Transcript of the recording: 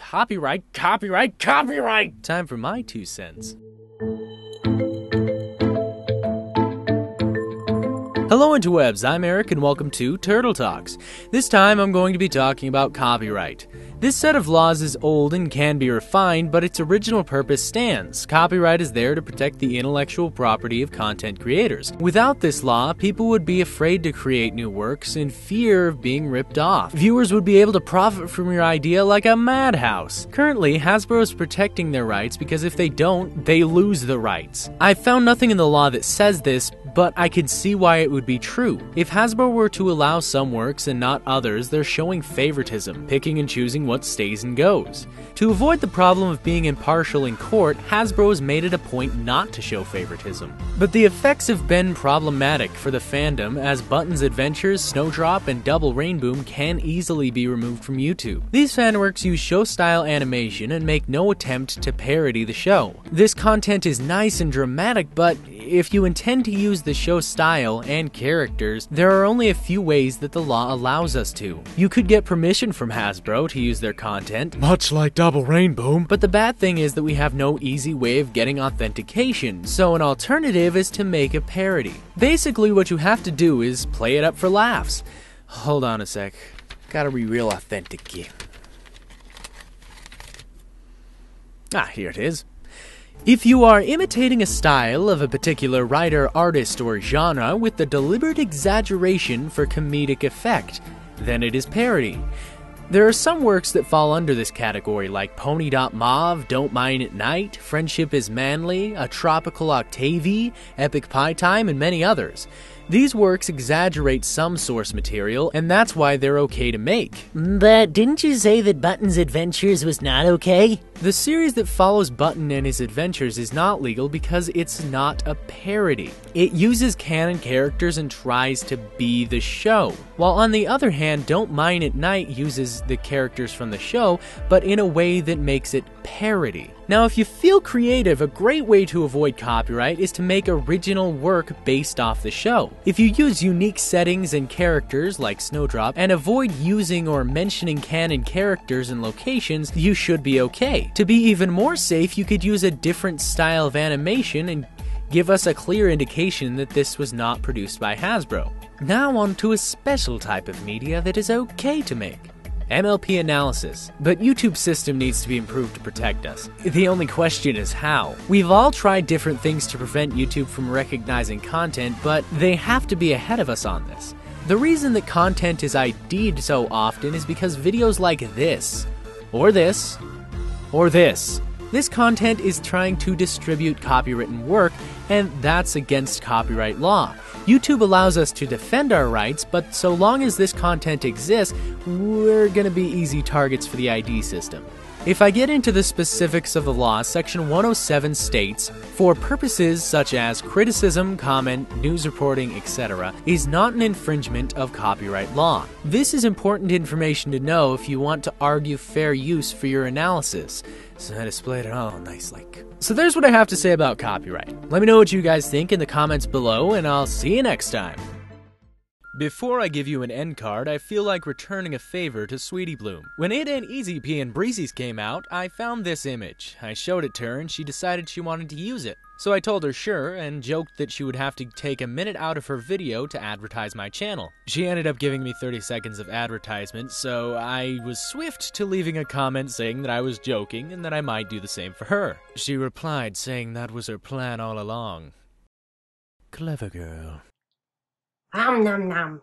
Copyright, copyright, copyright! Time for my 2 cents. Hello interwebs, I'm Eric and welcome to Turtle Talks. This time I'm going to be talking about copyright. This set of laws is old and can be refined, but its original purpose stands. Copyright is there to protect the intellectual property of content creators. Without this law, people would be afraid to create new works in fear of being ripped off. Viewers would be able to profit from your idea like a madhouse. Currently, Hasbro is protecting their rights because if they don't, they lose the rights. I've found nothing in the law that says this, but I can see why it would be true. If Hasbro were to allow some works and not others, they're showing favoritism, picking and choosing what stays and goes. To avoid the problem of being impartial in court, Hasbro has made it a point not to show favoritism. But the effects have been problematic for the fandom, as Button's Adventures, Snowdrop, and Double Rainboom can easily be removed from YouTube. These fanworks use show-style animation and make no attempt to parody the show. This content is nice and dramatic, but if you intend to use the show style and characters, there are only a few ways that the law allows us to. You could get permission from Hasbro to use their content, much like Double Rainboom, but the bad thing is that we have no easy way of getting authentication, so an alternative is to make a parody. Basically what you have to do is play it up for laughs. Hold on a sec, gotta be real authentic here. Here it is. If you are imitating a style of a particular writer, artist, or genre with the deliberate exaggeration for comedic effect, then it is parody. There are some works that fall under this category, like Pony.Mauve, Don't Mine at Night, Friendship is Manly, A Tropical Octavie, Epic Pie Time, and many others. These works exaggerate some source material, and that's why they're okay to make. But didn't you say that Button's Adventures was not okay? The series that follows Button and his adventures is not legal because it's not a parody. It uses canon characters and tries to be the show. While on the other hand, Don't Mine at Night uses the characters from the show, but in a way that makes it parody. Now, if you feel creative, a great way to avoid copyright is to make original work based off the show. If you use unique settings and characters like Snowdrop and avoid using or mentioning canon characters and locations, you should be okay. To be even more safe, you could use a different style of animation and give us a clear indication that this was not produced by Hasbro. Now on to a special type of media that is okay to make. MLP analysis. But YouTube's system needs to be improved to protect us. The only question is how. We've all tried different things to prevent YouTube from recognizing content, but they have to be ahead of us on this. The reason that content is ID'd so often is because videos like this, or this, or this. This content is trying to distribute copywritten work, and that's against copyright law. YouTube allows us to defend our rights, but so long as this content exists, we're gonna be easy targets for the ID system. If I get into the specifics of the law, Section 107 states, for purposes such as criticism, comment, news reporting, etc., is not an infringement of copyright law. This is important information to know if you want to argue fair use for your analysis. So I displayed it all nice like. So there's what I have to say about copyright. Let me know what you guys think in the comments below, and I'll see you next time. Before I give you an end card, I feel like returning a favor to Sweetie Bloom. When It Ain't Easy Pea and Breezy's came out, I found this image. I showed it to her and she decided she wanted to use it. So I told her sure, and joked that she would have to take a minute out of her video to advertise my channel. She ended up giving me 30 seconds of advertisement, so I was swift to leaving a comment saying that I was joking and that I might do the same for her. She replied saying that was her plan all along. Clever girl. Nom nom nom.